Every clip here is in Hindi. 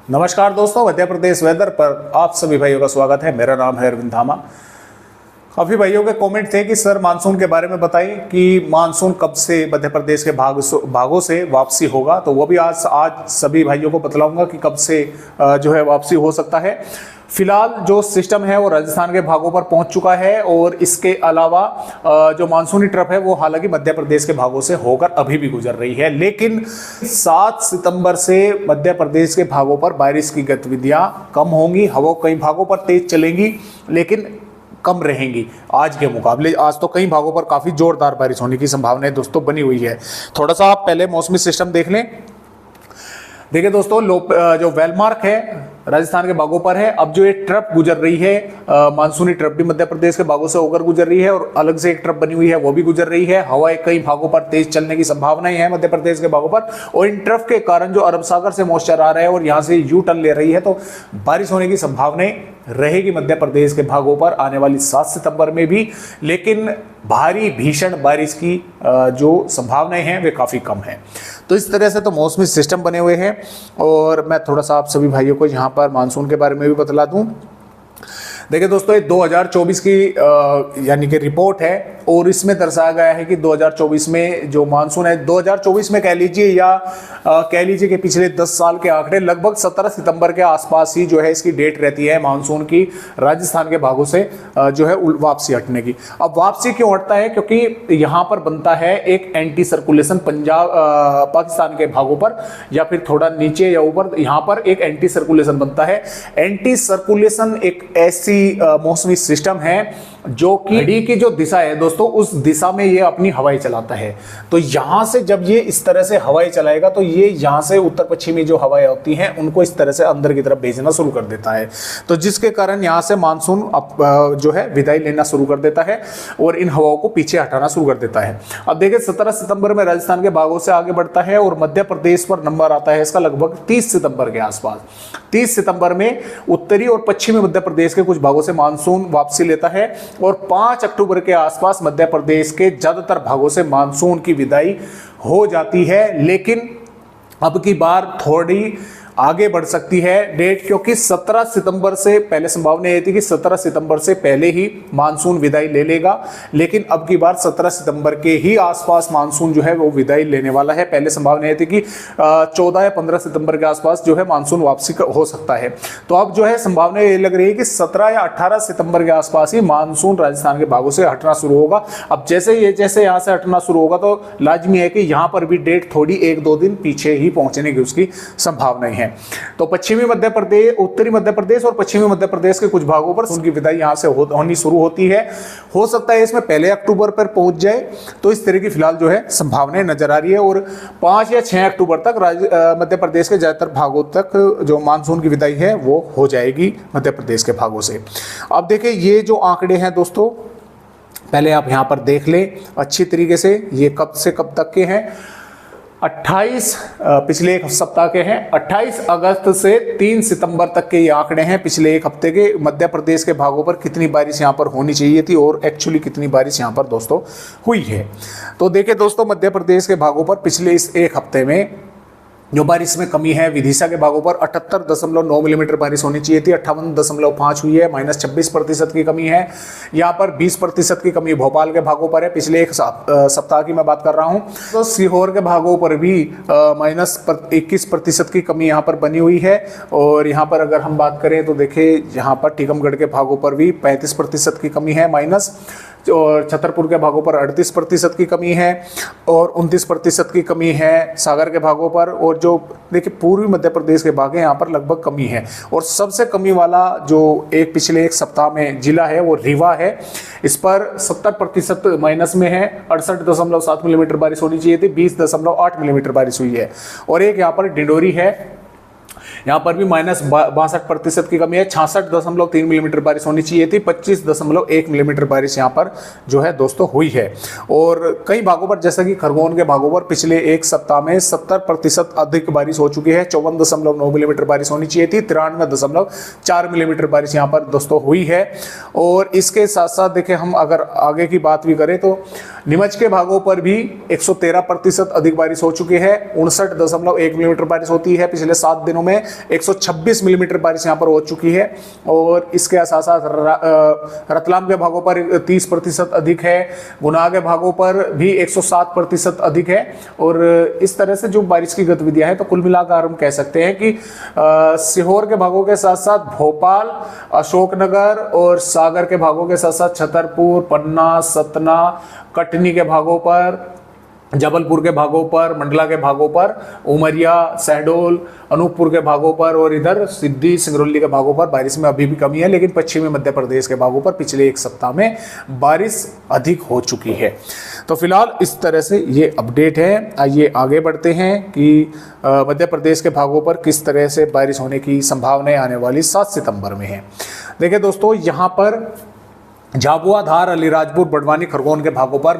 नमस्कार दोस्तों, मध्य प्रदेश वेदर पर आप सभी भाइयों का स्वागत है। मेरा नाम है अरविंद धामा। काफ़ी भाइयों के कमेंट थे कि सर मानसून के बारे में बताइए कि मानसून कब से मध्य प्रदेश के भागों से वापसी होगा। तो वो भी आज सभी भाइयों को बतलाऊंगा कि कब से जो है वापसी हो सकता है। फिलहाल जो सिस्टम है वो राजस्थान के भागों पर पहुंच चुका है और इसके अलावा जो मानसूनी ट्रफ है वो हालांकि मध्य प्रदेश के भागों से होकर अभी भी गुजर रही है, लेकिन 7 सितंबर से मध्य प्रदेश के भागों पर बारिश की गतिविधियां कम होंगी। हवा कई भागों पर तेज चलेंगी लेकिन कम रहेंगी आज के मुकाबले। आज तो कई भागों पर काफी जोरदार बारिश होने की संभावना दोस्तों बनी हुई है। थोड़ा सा आप पहले मौसमी सिस्टम देख लें। देखिए दोस्तों, जो वेलमार्क है राजस्थान के भागों पर है। अब जो ये ट्रफ गुजर रही है, मानसूनी ट्रफ भी मध्य प्रदेश के भागों से होकर गुजर रही है और अलग से एक ट्रफ बनी हुई है वो भी गुजर रही है। हवाएं कई भागों पर तेज चलने की संभावनाएं हैं मध्य प्रदेश के भागों पर, और इन ट्रफ के कारण जो अरब सागर से मॉइस्चर आ रहा है और यहाँ से यू टर्न ले रही है, तो बारिश होने की संभावनाएं रहेगी मध्य प्रदेश के भागों पर आने वाली 7 सितंबर में भी, लेकिन भारी भीषण बारिश की जो संभावनाएं हैं वे काफी कम हैं। तो इस तरह से तो मौसमी सिस्टम बने हुए हैं। और मैं थोड़ा सा आप सभी भाइयों को यहाँ पर मानसून के बारे में भी बतला दूं। देखिए दोस्तों, ये 2024 की यानी कि रिपोर्ट है और इसमें दर्शाया गया है कि 2024 में जो मानसून है, 2024 में कह लीजिए या कह लीजिए कि पिछले 10 साल के आंकड़े लगभग 17 सितंबर के आसपास ही जो है इसकी डेट रहती है मानसून की राजस्थान के भागों से जो है वापसी हटने की। अब वापसी क्यों हटता है? क्योंकि यहाँ पर बनता है एक एंटी सर्कुलेशन पंजाब पाकिस्तान के भागों पर या फिर थोड़ा नीचे या ऊपर, यहाँ पर एक एंटी सर्कुलेशन बनता है। एंटी सर्कुलेशन एक ऐसी मौसमी सिस्टम है जो कि घड़ी की जो दिशा है दोस्तों, उस दिशा में ये अपनी हवाएं चलाता है। तो यहां से जब ये इस तरह से हवाएं चलाएगा तो ये यहां से उत्तर पश्चिमी जो हवाएं होती हैं उनको इस तरह से अंदर की तरफ भेजना शुरू कर देता है, तो जिसके कारण यहां से मानसून जो है विदाई लेना शुरू कर देता है और इन हवाओं को पीछे हटाना शुरू कर देता है। अब देखिए 17 सितंबर में राजस्थान के भागों से आगे बढ़ता है और मध्य प्रदेश पर नंबर आता है इसका लगभग 30 सितंबर के आसपास। 30 सितंबर में उत्तरी और पश्चिमी मध्य प्रदेश के कुछ भागों से मानसून वापसी लेता है और 5 अक्टूबर के आसपास मध्य प्रदेश के ज्यादातर भागों से मानसून की विदाई हो जाती है। लेकिन अब की बार थोड़ी आगे बढ़ सकती है डेट, क्योंकि 17 सितंबर से पहले संभावना ये थी कि 17 सितंबर से पहले ही मानसून विदाई ले लेगा, लेकिन अब की बार 17 सितंबर के ही आसपास मानसून जो है वो विदाई लेने वाला है। पहले संभावना ये थी कि 14 या 15 सितंबर के आसपास जो है मानसून वापसी हो सकता है। तो अब जो है संभावना ये लग रही है कि 17 या 18 सितंबर के आसपास ही मानसून राजस्थान के भागों से हटना शुरू होगा। अब जैसे यहाँ से हटना शुरू होगा तो लाजमी है कि यहाँ पर भी डेट थोड़ी 1-2 दिन पीछे ही पहुंचने की उसकी संभावनाएं हैं। तो पश्चिमी मध्य प्रदेश, उत्तरी मध्य प्रदेश और पश्चिमी मध्य प्रदेश के कुछ भागों पर उनकी विदाई यहां से होनी शुरू होती है। हो सकता है इसमें पहले अक्टूबर पर पहुंच जाए, तो इस तरह की फिलहाल जो है संभावनाएं नजर आ रही है और 5 या 6 अक्टूबर तक मध्य प्रदेश के ज्यादातर भागों तक जो मानसून की विदाई है वो हो जाएगी मध्य प्रदेश के भागों से। अब देखिए ये जो आंकड़े हैं दोस्तों, पहले आप यहां पर देख लें अच्छी तरीके से, ये कब से कब तक के हैं। 28 पिछले एक सप्ताह के हैं। 28 अगस्त से 3 सितंबर तक के ये आंकड़े हैं पिछले एक हफ्ते के। मध्य प्रदेश के भागों पर कितनी बारिश यहाँ पर होनी चाहिए थी और एक्चुअली कितनी बारिश यहाँ पर दोस्तों हुई है। तो देखिए दोस्तों, मध्य प्रदेश के भागों पर पिछले इस एक हफ्ते में जो बारिश में कमी है, विदिशा के भागों पर 78.9 मिलीमीटर बारिश होनी चाहिए थी, 58.5 हुई है, -26% की कमी है। यहाँ पर 20% की कमी भोपाल के भागों पर है, पिछले एक सप्ताह की मैं बात कर रहा हूँ। तो सीहोर के भागों पर भी -21% की कमी यहाँ पर बनी हुई है। और यहाँ पर अगर हम बात करें तो देखिए यहाँ पर टीकमगढ़ के भागों पर भी 35% की कमी है माइनस, और छतरपुर के भागों पर 38% की कमी है और 29% की कमी है सागर के भागों पर। और जो देखिए पूर्वी मध्य प्रदेश के भाग हैं यहाँ पर लगभग कमी है। और सबसे कमी वाला जो पिछले एक सप्ताह में जिला है वो रीवा है, इस पर 70% माइनस में है। 68.7 मिलीमीटर बारिश होनी चाहिए थी, 20.8 मिलीमीटर बारिश हुई है। और एक यहाँ पर डिंडोरी है, यहाँ पर भी -62% की कमी है, 66.3 मिलीमीटर बारिश होनी चाहिए थी, 25.1 मिलीमीटर बारिश यहाँ पर जो है दोस्तों हुई है। और कई भागों पर जैसा कि खरगोन के भागों पर पिछले एक सप्ताह में 70% अधिक बारिश हो चुकी है, 54.9 मिलीमीटर बारिश होनी चाहिए थी, 93.4 मिलीमीटर बारिश यहाँ पर दोस्तों हुई है। और इसके साथ साथ देखें हम अगर आगे की बात भी करें तो नीमच के भागों पर भी 113% अधिक बारिश हो चुकी है, 59.1 मिलीमीटर बारिश होती है पिछले 7 दिनों में। 126 मिलीमीटर बारिश यहाँ पर हो चुकी है। और इसके साथ साथ रतलाम के भागों पर 30% अधिक है, गुना के भागों पर भी 107% अधिक है। और इस तरह से जो बारिश की गतिविधियां हैं, तो कुल मिलाकर हम कह सकते हैं कि सीहोर के भागों के साथ साथ भोपाल, अशोकनगर और सागर के भागों के साथ साथ छतरपुर, पन्ना, सतना, कटनी के भागों पर, जबलपुर के भागों पर, मंडला के भागों पर, उमरिया, शहडोल, अनूपपुर के भागों पर और इधर सिद्धि, सिंगरौली के भागों पर बारिश में अभी भी कमी है। लेकिन पश्चिमी मध्य प्रदेश के भागों पर पिछले एक सप्ताह में बारिश अधिक हो चुकी है। तो फिलहाल इस तरह से ये अपडेट है। आइए आगे बढ़ते हैं कि मध्य प्रदेश के भागों पर किस तरह से बारिश होने की संभावनाएं आने वाली 7 सितंबर में है। देखिए दोस्तों, यहाँ पर झाबुआ, धार, अलीराजपुर, बड़वानी, खरगोन के भागों पर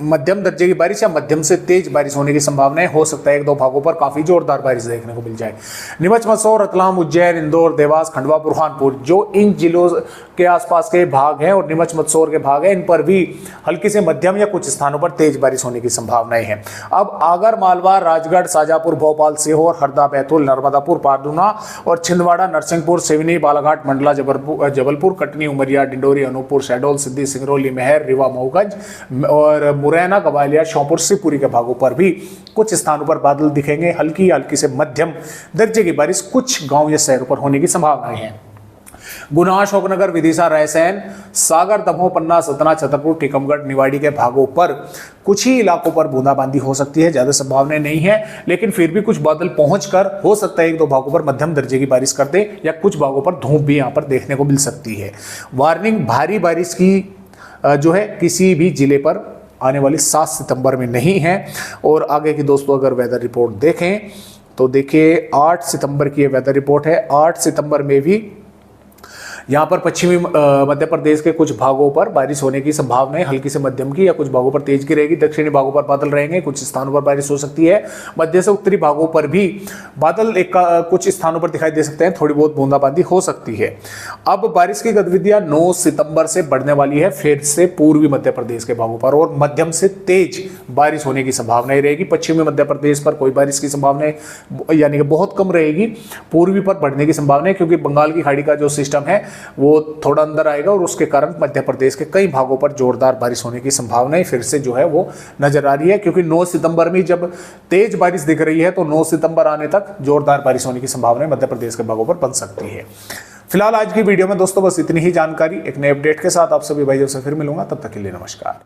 मध्यम दर्जे की बारिश या मध्यम से तेज बारिश होने की संभावनाएं हो सकता है। एक दो भागों पर काफी जोरदार बारिश देखने को मिल जाए। नीमच, मंदसौर, रतलाम, उज्जैन, इंदौर, देवास, खंडवा, बुरहानपुर, जो इन जिलों के आसपास के भाग हैं और नीमच, मंदसौर के भाग हैं, इन पर भी हल्की से मध्यम या कुछ स्थानों पर तेज बारिश होने की संभावनाएं हैं। अब आगर मालवा, राजगढ़, शाजापुर, भोपाल, सीहोर, हरदा, बैतूल, नर्मदापुर, पारदूना और छिंदवाड़ा, नरसिंहपुर, सिवनी, बालाघाट, मंडला, जबलपुर, कटनी, उमरिया, डिंडोरी, अनूपपुर, शहडोल, सिद्धि, सिंगरौली, महर, रीवा, मऊगंज और मुरैना, ग्वालियर, श्योपुर, शिवपुरी के भागों पर भी कुछ स्थानों पर बादल दिखेंगे। हल्की हल्की से मध्यम दर्जे की बारिश कुछ गांव या शहरों पर होने की संभावनाएं हैं। गुना, अशोकनगर, विदिशा, रायसेन, सागर, दमोह, पन्ना, सतना, छतरपुर, टीकमगढ़, निवाड़ी के भागों पर कुछ ही इलाकों पर बूंदाबांदी हो सकती है। ज्यादा संभावनाएं नहीं है, लेकिन फिर भी कुछ बादल पहुंचकर हो सकता है एक दो भागों पर मध्यम दर्जे की बारिश कर दे या कुछ भागों पर धूप भी यहां पर देखने को मिल सकती है। वार्निंग भारी बारिश की जो है किसी भी जिले पर आने वाली 7 सितंबर में नहीं है। और आगे की दोस्तों अगर वेदर रिपोर्ट देखें तो देखिए 8 सितंबर की वेदर रिपोर्ट है। 8 सितंबर में भी यहाँ पर पश्चिमी मध्य प्रदेश के कुछ भागों पर बारिश होने की संभावना है, हल्की से मध्यम की, या कुछ भागों पर तेज की रहेगी। दक्षिणी भागों पर बादल रहेंगे, कुछ स्थानों पर बारिश हो सकती है। मध्य से उत्तरी भागों पर भी बादल कुछ स्थानों पर दिखाई दे सकते हैं, थोड़ी बहुत बूंदाबांदी हो सकती है। अब बारिश की गतिविधियां 9 सितंबर से बढ़ने वाली है फिर से पूर्वी मध्य प्रदेश के भागों पर, और मध्यम से तेज बारिश होने की संभावना रहेगी। पश्चिमी मध्य प्रदेश पर कोई बारिश की संभावना यानी कि बहुत कम रहेगी। पूर्वी पर बढ़ने की संभावना है, क्योंकि बंगाल की खाड़ी का जो सिस्टम है वो थोड़ा अंदर आएगा और उसके कारण मध्य प्रदेश के कई भागों पर जोरदार बारिश होने की संभावनाएं फिर से जो है वो नजर आ रही है। क्योंकि 9 सितंबर में जब तेज बारिश दिख रही है तो 9 सितंबर आने तक जोरदार बारिश होने की संभावनाएं मध्य प्रदेश के भागों पर बन सकती है। फिलहाल आज की वीडियो में दोस्तों बस इतनी ही जानकारी। एक नए अपडेट के साथ आप सभी भाइयों से फिर मिलूंगा, तब तक के लिए नमस्कार।